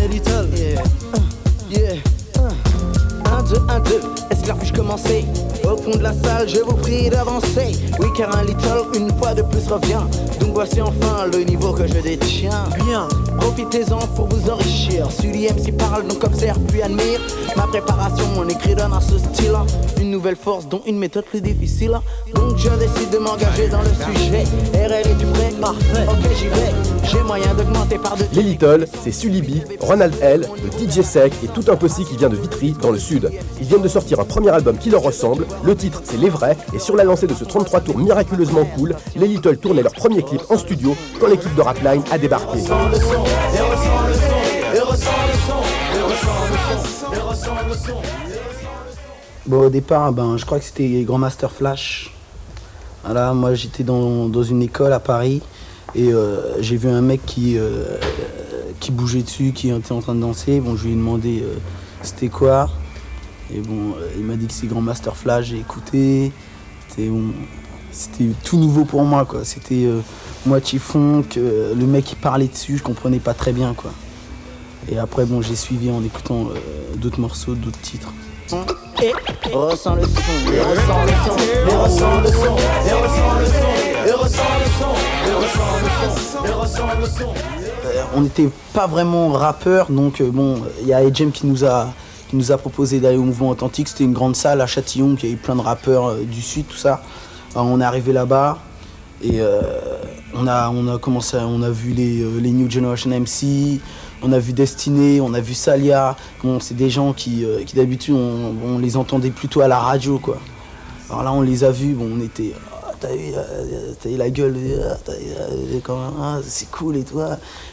Little, yeah. Yeah. 1, 2, 1, 2. Est-ce que la fiche commencée? Au fond de la salle, je vous prie d'avancer. Oui, car un little, une fois de plus, revient. Donc voici enfin le niveau que je détiens. Bien, profitez-en pour vous enrichir. Sully MC parle, donc observe puis admire. Ma préparation, mon écrit donne à ce style. Une nouvelle force, dont une méthode plus difficile. Donc je décide de m'engager dans le sujet. RR est du prêt? Parfait. Ok, j'y vais. J'ai moyen d'augmenter par deux. Les Little, c'est Sully B, Ronald L, le DJ Sec et tout un posse qui vient de Vitry, dans le sud. Ils viennent de sortir un premier album qui leur ressemble. Le titre, c'est Les Vrais. Et sur la lancée de ce 33 tours miraculeusement cool, les Little tournaient leur premier clip en studio quand l'équipe de Rapline a débarqué. Bon, au départ, je crois que c'était Grandmaster Flash. Voilà, moi j'étais dans une école à Paris et j'ai vu un mec qui bougeait dessus, qui était en train de danser. Bon, je lui ai demandé c'était quoi. Et bon, il m'a dit que c'est Grandmaster Flash, j'ai écouté. C'était tout nouveau pour moi, quoi. C'était moitié funk, le mec qui parlait dessus, je comprenais pas très bien, quoi. Et après, bon, j'ai suivi en écoutant d'autres morceaux, d'autres titres. Et ressens le son, et ressens le son, et ressens le son, et ressens le son, et ressens le son, et ressens le son, et ressens le son. On n'était pas vraiment rappeurs, donc bon, il y a Edjem qui nous a proposé d'aller au Mouvement Authentique. C'était une grande salle à Châtillon, qui avait plein de rappeurs du sud, tout ça. Alors, on est arrivé là-bas et on a vu les New Generation MC. On a vu Destiné, on a vu Salia. Bon, c'est des gens qui d'habitude, on les entendait plutôt à la radio, quoi. Alors là, on les a vus, bon, on était... T'as eu la gueule, c'est cool et tout.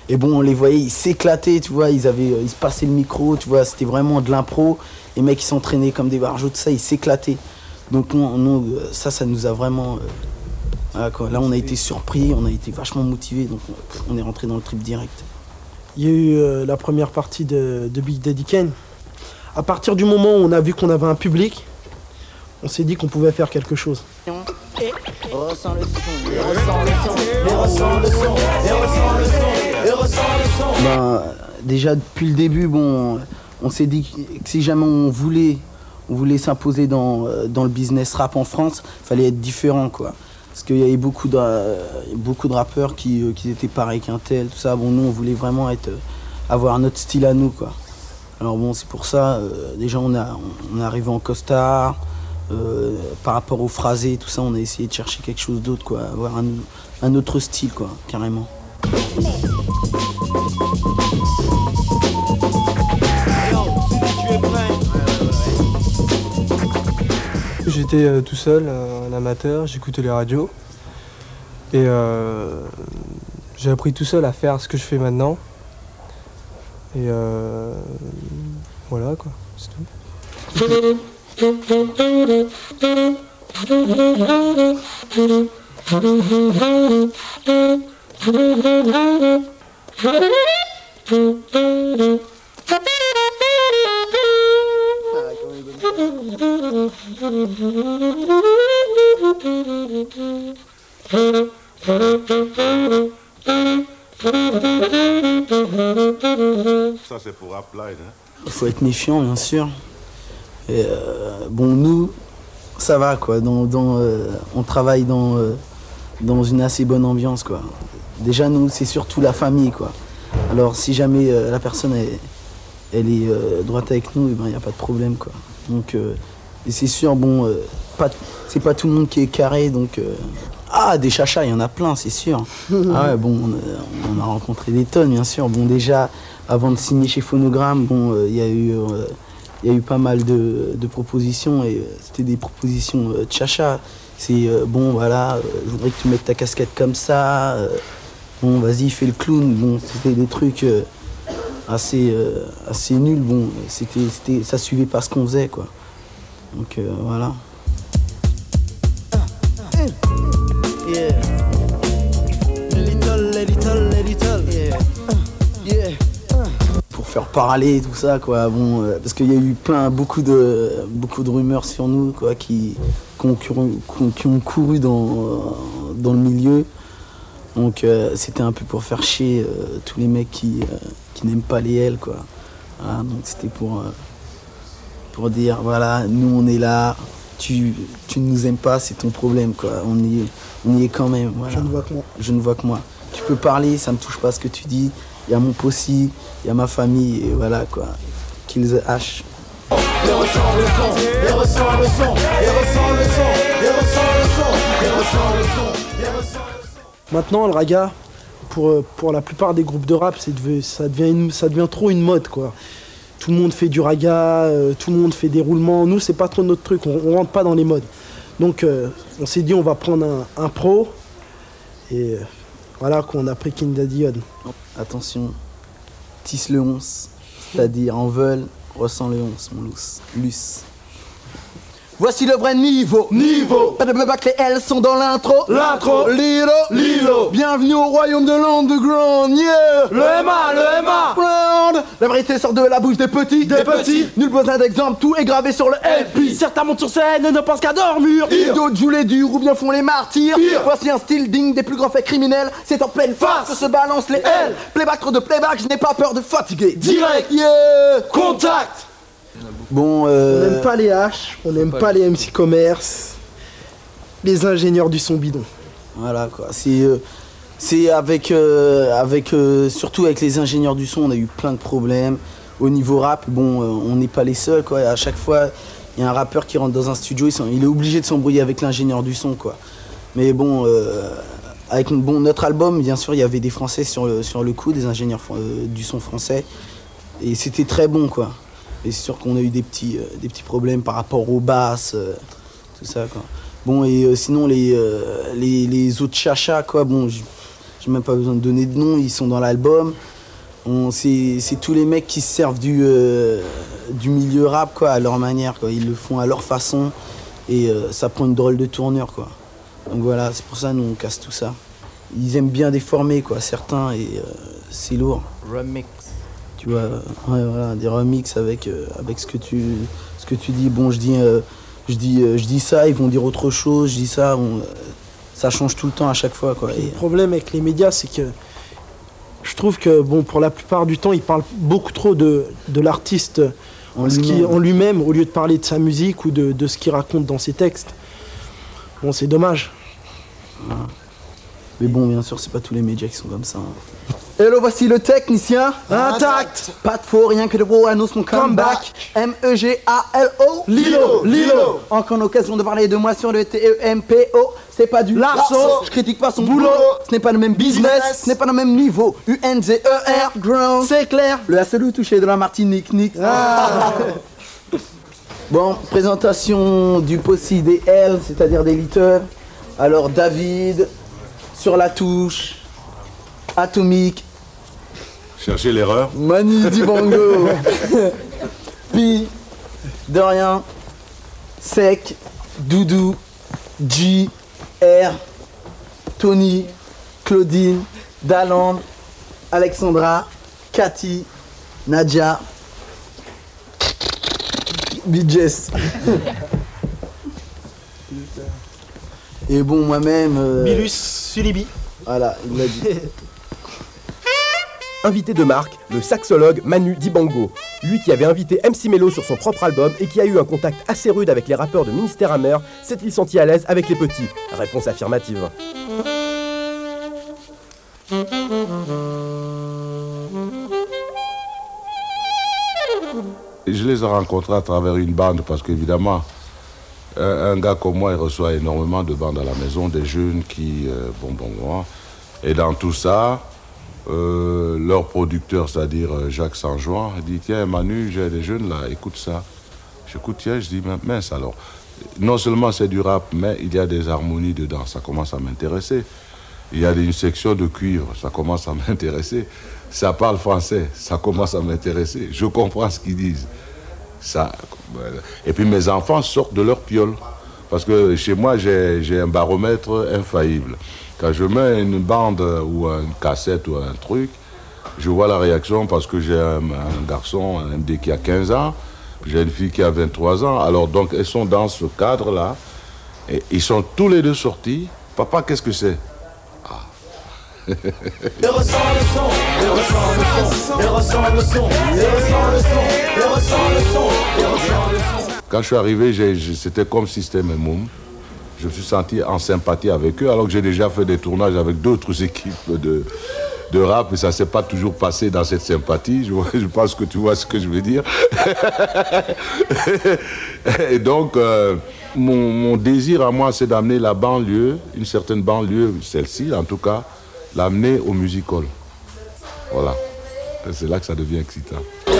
Et bon, on les voyait, ils s'éclataient, tu vois. Ils se passaient le micro, tu vois. C'était vraiment de l'impro. Les mecs, ils s'entraînaient comme des barjots, tout ça, ils s'éclataient. Donc nous, ça nous a vraiment... voilà, quoi. Là, on a été surpris, on a été vachement motivés. Donc on est rentré dans le trip direct. Il y a eu la première partie de Big Daddy Kane. À partir du moment où on a vu qu'on avait un public, on s'est dit qu'on pouvait faire quelque chose. Et ressens le son, et ressens le son, et ressens le son, et ressens le son, et ressens le son. Déjà depuis le début, bon, on s'est dit que si jamais on voulait s'imposer dans le business rap en France, il fallait être différent, quoi. Parce qu'il y avait beaucoup de rappeurs qui étaient pareils qu'un tel, tout ça. Bon, nous, on voulait vraiment avoir notre style à nous, quoi. Alors bon, c'est pour ça, déjà, on est arrivé en costard. Par rapport au phrasé, tout ça, on a essayé de chercher quelque chose d'autre, quoi. Avoir un autre style, quoi, carrément. J'étais tout seul, un amateur, j'écoutais les radios. Et j'ai appris tout seul à faire ce que je fais maintenant. Et voilà, quoi, c'est tout. Ça c'est pour Rapline, hein. Il faut être méfiant, bien sûr. Et bon, nous, ça va, quoi. On travaille dans une assez bonne ambiance, quoi. Déjà, nous, c'est surtout la famille, quoi. Alors, si jamais la personne elle est droite avec nous, il n'y a pas de problème, quoi. Donc, et c'est sûr, bon, c'est pas tout le monde qui est carré, donc... des chachas, il y en a plein, c'est sûr. Ah ouais, bon, on a rencontré des tonnes, bien sûr. Bon, déjà, avant de signer chez Phonogramme, bon, il y a eu pas mal de propositions et c'était des propositions de chacha. C'est bon, voilà, je voudrais que tu mettes ta casquette comme ça. Bon, vas-y, fais le clown. Bon, c'était des trucs assez nuls. Bon, ça suivait pas ce qu'on faisait, quoi. Donc voilà. Yeah. Little, yeah. faire parler, tout ça, quoi. Bon, parce qu'il y a eu beaucoup de rumeurs sur nous, quoi, qui ont couru dans le milieu. Donc c'était un peu pour faire chier tous les mecs qui n'aiment pas les L, quoi. Voilà, donc c'était pour dire, voilà, nous on est là, tu ne nous aimes pas, c'est ton problème, quoi. On y est quand même. Voilà. Je ne vois que moi. Tu peux parler, ça me touche pas ce que tu dis. Il y a mon possi, il y a ma famille, et voilà, quoi. Qu'ils hachent. Maintenant, le raga, pour la plupart des groupes de rap, ça devient trop une mode, quoi. Tout le monde fait du raga, tout le monde fait des roulements. Nous, c'est pas trop notre truc, on rentre pas dans les modes. Donc, on s'est dit, on va prendre un pro. Et voilà qu'on a pris King Daddy Odd. Attention, tisse le 11, c'est-à-dire en veulent, ressent le 11, mon luce. Voici le vrai niveau. Pas de playback, les L sont dans l'intro. Lilo. Bienvenue au royaume de l'underground, yeah. Le MA Round. La vérité sort de la bouche des petits. Nul besoin d'exemple, tout est gravé sur le LP. Certains montent sur scène et ne pensent qu'à dormir. D'autres jouent les durs ou bien font les martyrs. Voici un style digne des plus grands faits criminels. C'est en pleine face que se balancent les L. Playback, trop de playback, je n'ai pas peur de fatiguer. Direct. Yeah. Contact. Bon, On n'aime pas les H, on n'aime pas les MC commerce, les ingénieurs du son bidon. Voilà, quoi. C'est surtout avec les ingénieurs du son, on a eu plein de problèmes. Au niveau rap, bon, on n'est pas les seuls, quoi. À chaque fois, il y a un rappeur qui rentre dans un studio, il est obligé de s'embrouiller avec l'ingénieur du son, quoi. Mais bon, avec notre album, bien sûr, il y avait des Français sur le coup, des ingénieurs du son français. Et c'était très bon, quoi. Et c'est sûr qu'on a eu des petits problèmes par rapport aux basses, tout ça, quoi. Bon, et sinon, les autres chachas, quoi, bon, j'ai même pas besoin de donner de nom, ils sont dans l'album. C'est tous les mecs qui se servent du milieu rap, quoi, à leur manière, quoi. Ils le font à leur façon et ça prend une drôle de tournure, quoi. Donc voilà, c'est pour ça nous on casse tout ça. Ils aiment bien déformer, quoi, certains, et c'est lourd. Remix. Tu vois, ouais, voilà, des remixes avec ce que tu dis. Bon, je dis ça, ils vont dire autre chose, je dis ça, ça change tout le temps à chaque fois, quoi. Le problème avec les médias, c'est que je trouve que, bon, pour la plupart du temps, ils parlent beaucoup trop de l'artiste en lui-même, au lieu de parler de sa musique ou de ce qu'il raconte dans ses textes. Bon, c'est dommage. Ouais. Mais bon, bien sûr, c'est pas tous les médias qui sont comme ça. Hein. Hello, voici le technicien. Intact. Pas de faux, rien que de beau, annonce mon comeback. M-E-G-A-L-O. Lilo. Encore une occasion de parler de moi sur le T-E-M-P-O. C'est pas du Larceau. Je critique pas son boulot. Ce n'est pas le même business. Ce n'est pas le même niveau. U-N-Z-E-R, ground. C'est clair. Le A-Selou touché de la Martinique, Nick. Bon, présentation du possi des L, c'est-à-dire des litters. Alors, David, sur la touche, Atomique. Cherchez l'erreur. Manu Dibango. Pi, de rien. Sec, Doudou, G, R, Tony, Claudine, Daland, Alexandra, Cathy, Nadia, Bidjess. Et bon, moi-même... Milus Sulibi. Voilà, il l'a dit. Invité de marque, le saxologue Manu Dibango. Lui qui avait invité MC Mello sur son propre album et qui a eu un contact assez rude avec les rappeurs de Ministère Amer, s'est-il senti à l'aise avec les petits? Réponse affirmative. Je les ai rencontrés à travers une bande parce qu'évidemment, un gars comme moi, il reçoit énormément de bandes à la maison, des jeunes qui... Et dans tout ça, leur producteur, c'est-à-dire Jacques Sanjuan, dit « Tiens, Manu, j'ai des jeunes là, écoute ça. » J'écoute, tiens, je dis « Mince alors. » Non seulement c'est du rap, mais il y a des harmonies dedans, ça commence à m'intéresser. Il y a une section de cuivre, ça commence à m'intéresser. Ça parle français, ça commence à m'intéresser. Je comprends ce qu'ils disent. Ça, et puis mes enfants sortent de leur piole. Parce que chez moi, j'ai un baromètre infaillible. Quand je mets une bande ou une cassette ou un truc, Je vois la réaction parce que j'ai un garçon, un MD qui a 15 ans, j'ai une fille qui a 23 ans. Alors donc elles sont dans ce cadre-là et ils sont tous les deux sortis. Papa, qu'est-ce que c'est? Quand je suis arrivé, c'était comme si c'était mes mômes. Je me suis senti en sympathie avec eux, alors que j'ai déjà fait des tournages avec d'autres équipes de rap, et ça ne s'est pas toujours passé dans cette sympathie. Je pense que tu vois ce que je veux dire. Et donc, mon désir à moi, c'est d'amener la banlieue, une certaine banlieue, celle-ci en tout cas, l'amener au music hall. Voilà. C'est là que ça devient excitant. Je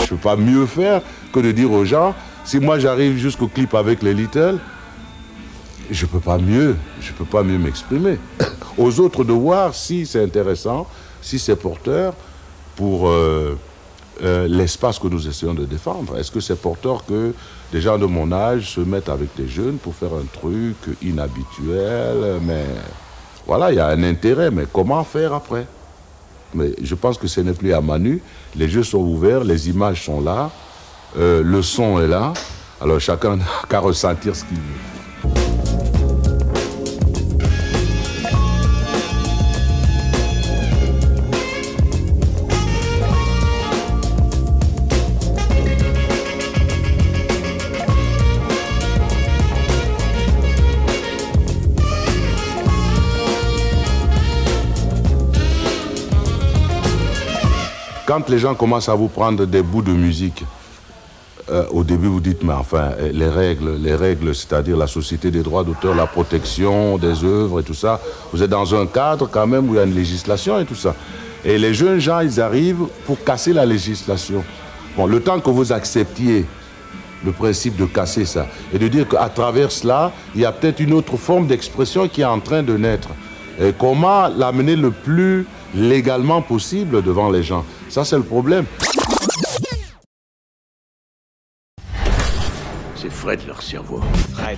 ne peux pas mieux faire que de dire aux gens, si moi j'arrive jusqu'au clip avec les Little, je ne peux pas mieux m'exprimer. Aux autres de voir si c'est intéressant, si c'est porteur pour l'espace que nous essayons de défendre. Est-ce que c'est porteur que des gens de mon âge se mettent avec des jeunes pour faire un truc inhabituel, mais voilà, il y a un intérêt, mais comment faire après? Mais je pense que ce n'est plus à Manu, les jeux sont ouverts, les images sont là, le son est là, alors chacun n'a qu'à ressentir ce qu'il veut. Quand les gens commencent à vous prendre des bouts de musique, au début vous dites, mais enfin, les règles, c'est-à-dire la société des droits d'auteur, la protection des œuvres et tout ça, vous êtes dans un cadre quand même où il y a une législation et tout ça. Et les jeunes gens, ils arrivent pour casser la législation. Bon, le temps que vous acceptiez le principe de casser ça, et de dire qu'à travers cela, il y a peut-être une autre forme d'expression qui est en train de naître. Et comment l'amener le plus légalement possible devant les gens. Ça, c'est le problème. C'est Fred, leur cerveau. Fred.